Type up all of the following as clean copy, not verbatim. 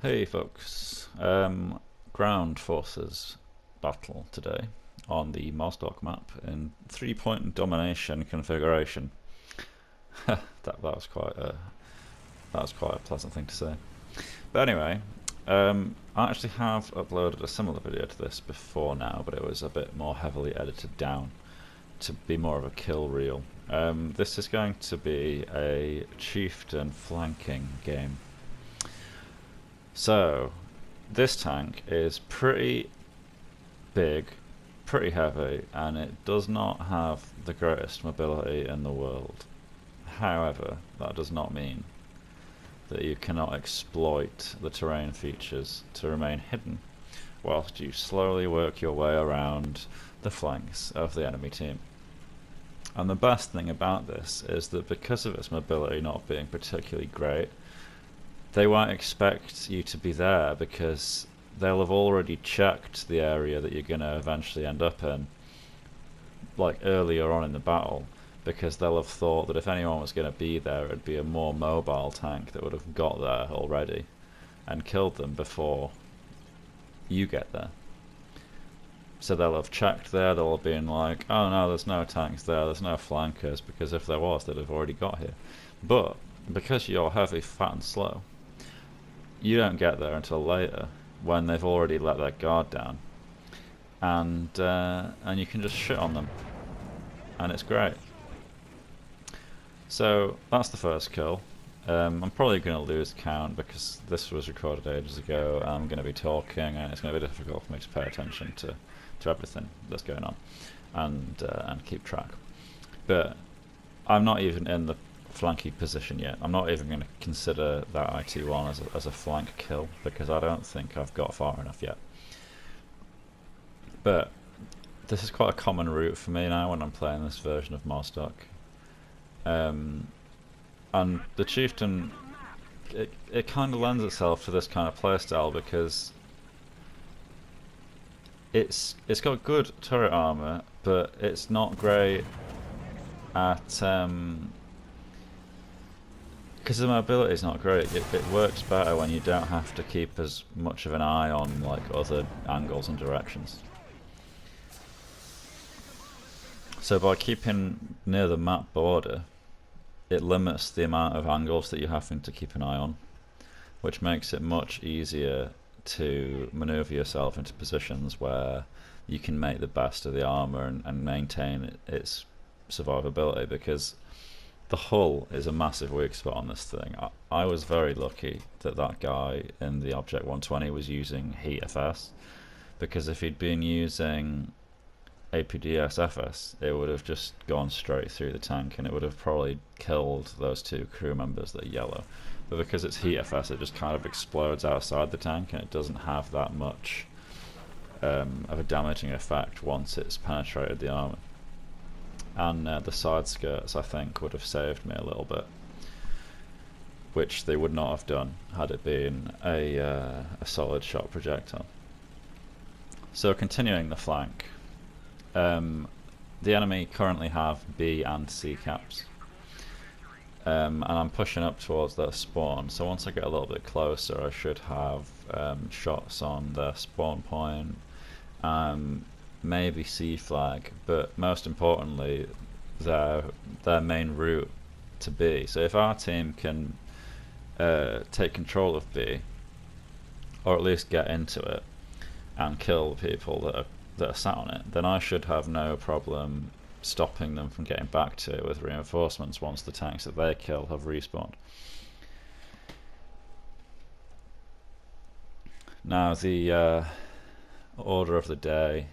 Hey folks, ground forces battle today on the Mozdok map in 3-point domination configuration. that was quite a pleasant thing to say. But anyway, I actually have uploaded a similar video to this before now, but it was a bit more heavily edited down to be more of a kill reel. This is going to be a Chieftain flanking game. So, this tank is pretty big, pretty heavy, and it does not have the greatest mobility in the world. However, that does not mean that you cannot exploit the terrain features to remain hidden whilst you slowly work your way around the flanks of the enemy team. And the best thing about this is that because of its mobility not being particularly great, they won't expect you to be there because they'll have already checked the area that you're going to eventually end up in, like earlier on in the battle, because they'll have thought that if anyone was going to be there, it'd be a more mobile tank that would have got there already and killed them before you get there. So they'll have checked there, they'll have been like, oh no, there's no tanks there, there's no flankers, because if there was, they'd have already got here. But because you're heavy, fat and slow, you don't get there until later, when they've already let their guard down, and you can just shit on them, and it's great. So that's the first kill. I'm probably going to lose count because this was recorded ages ago. I'm going to be talking, and it's going to be difficult for me to pay attention to everything that's going on, and keep track. But I'm not even in the flanky position yet. I'm not even going to consider that IT1 as a flank kill because I don't think I've got far enough yet. But this is quite a common route for me now when I'm playing this version of Mozdok. And the Chieftain, it kind of lends itself to this kind of playstyle because it's got good turret armor, but it's not great at because the mobility is not great. It works better when you don't have to keep as much of an eye on like other angles and directions. So by keeping near the map border, it limits the amount of angles that you're having to keep an eye on, which makes it much easier to maneuver yourself into positions where you can make the best of the armor and maintain its survivability, because the hull is a massive weak spot on this thing. I was very lucky that that guy in the Object 120 was using Heat FS, because if he'd been using APDS FS, it would have just gone straight through the tank and it would have probably killed those two crew members that are yellow. But because it's Heat FS, it just kind of explodes outside the tank and it doesn't have that much of a damaging effect once it's penetrated the armor. And the side skirts, I think, would have saved me a little bit, which they would not have done had it been a solid shot projectile. So continuing the flank, the enemy currently have B and C caps, and I'm pushing up towards their spawn, so once I get a little bit closer I should have shots on their spawn point, maybe C flag, but most importantly their main route to B. So if our team can take control of B, or at least get into it and kill the people that are sat on it, then I should have no problem stopping them from getting back to it with reinforcements once the tanks that they kill have respawned. Now the order of the day,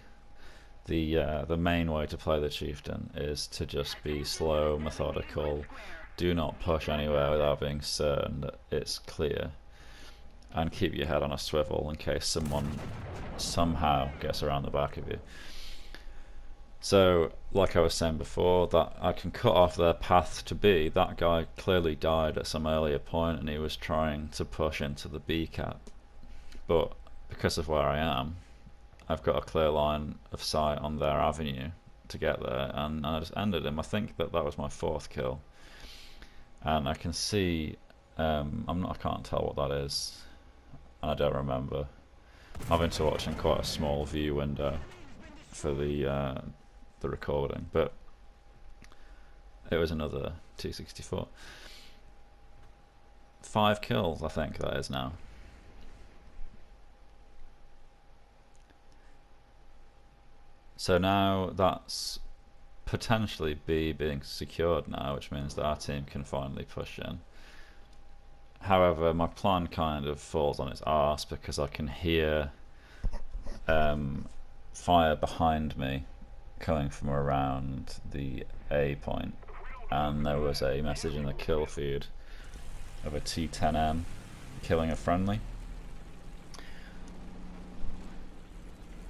the main way to play the Chieftain is to just be slow, methodical, do not push anywhere without being certain that it's clear, and keep your head on a swivel in case someone somehow gets around the back of you. So, like I was saying before, that I can cut off their path to B. That guy clearly died at some earlier point and he was trying to push into the B cap. But because of where I am, I've got a clear line of sight on their avenue to get there, and I just ended him. I think that was my 4th kill. And I can see, I can't tell what that is. and I don't remember. I'm having to watch in quite a small view window for the recording, but it was another 264. 5 kills, I think that is now. So now that's potentially B being secured now, which means that our team can finally push in. However, my plan kind of falls on its arse because I can hear fire behind me coming from around the A point, and there was a message in the kill feed of a T10M killing a friendly.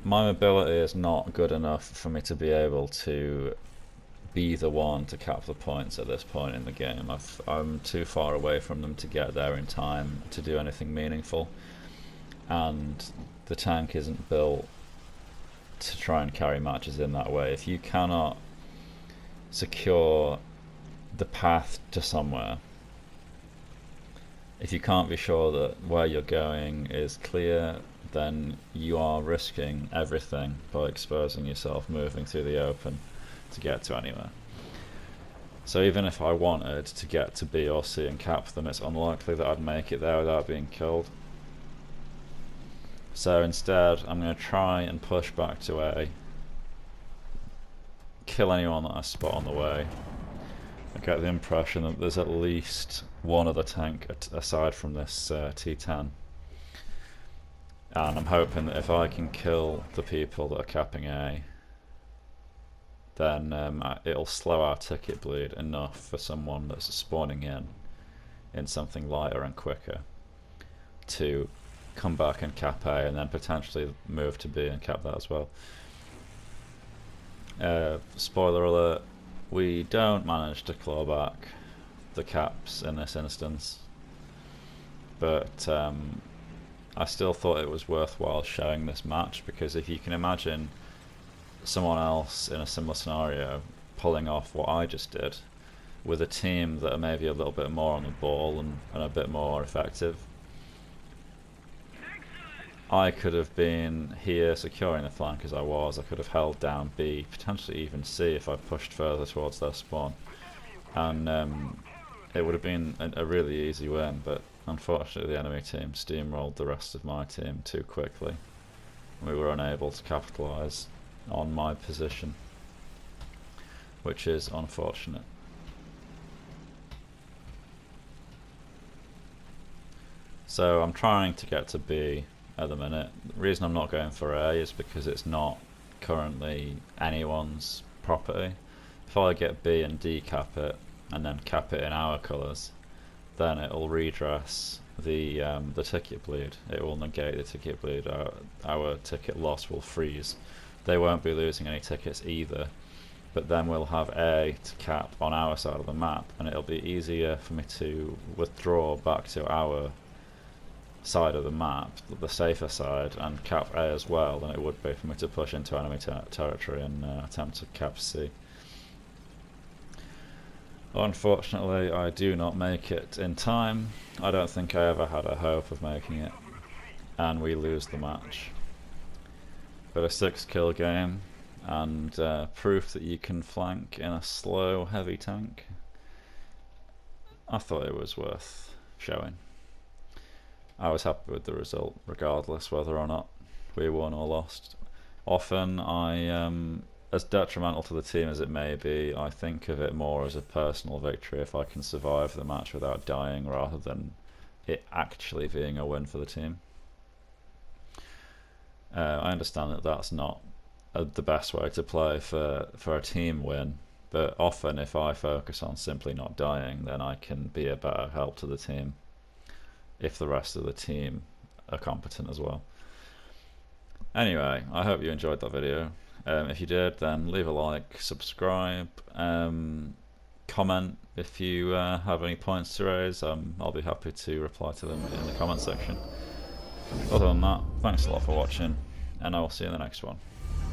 My mobility is not good enough for me to be able to be the one to cap the points at this point in the game. I'm too far away from them to get there in time to do anything meaningful, and the tank isn't built to try and carry matches in that way. If you cannot secure the path to somewhere, if you can't be sure that where you're going is clear, then you are risking everything by exposing yourself moving through the open to get to anywhere. So even if I wanted to get to B or C and cap them, it's unlikely that I'd make it there without being killed. So instead I'm going to try and push back to A, kill anyone that I spot on the way. I get the impression that there's at least one other tank aside from this T10, and I'm hoping that if I can kill the people that are capping A, then it'll slow our ticket bleed enough for someone that's spawning in something lighter and quicker to come back and cap A, and then potentially move to B and cap that as well. Spoiler alert, we don't manage to claw back the caps in this instance, but I still thought it was worthwhile showing this match, because if you can imagine someone else in a similar scenario pulling off what I just did with a team that are maybe a little bit more on the ball and a bit more effective, I could have been here securing the flank as I was. I could have held down B, potentially even C if I pushed further towards their spawn, and it would have been a really easy win, but unfortunately the enemy team steamrolled the rest of my team too quickly. We were unable to capitalise on my position, which is unfortunate. So I'm trying to get to B at the minute. The reason I'm not going for A is because it's not currently anyone's property. If I get B and D cap it and then cap it in our colours, then it'll redress the ticket bleed. It will negate the ticket bleed. Our ticket loss will freeze. They won't be losing any tickets either, but then we'll have A to cap on our side of the map, and it'll be easier for me to withdraw back to our side of the map, the safer side, and cap A as well, than it would be for me to push into enemy territory and attempt to cap C. Unfortunately, I do not make it in time. I don't think I ever had a hope of making it, and we lose the match. But a 6-kill game, and proof that you can flank in a slow, heavy tank. I thought it was worth showing. I was happy with the result, regardless whether or not we won or lost. Often, as detrimental to the team as it may be, I think of it more as a personal victory if I can survive the match without dying, rather than it actually being a win for the team. I understand that that's not the best way to play for a team win, but often if I focus on simply not dying, then I can be a better help to the team if the rest of the team are competent as well. Anyway, I hope you enjoyed that video. If you did, then leave a like, subscribe, comment if you have any points to raise. I'll be happy to reply to them in the comment section. Other than that, thanks a lot for watching, and I will see you in the next one.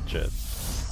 Cheers.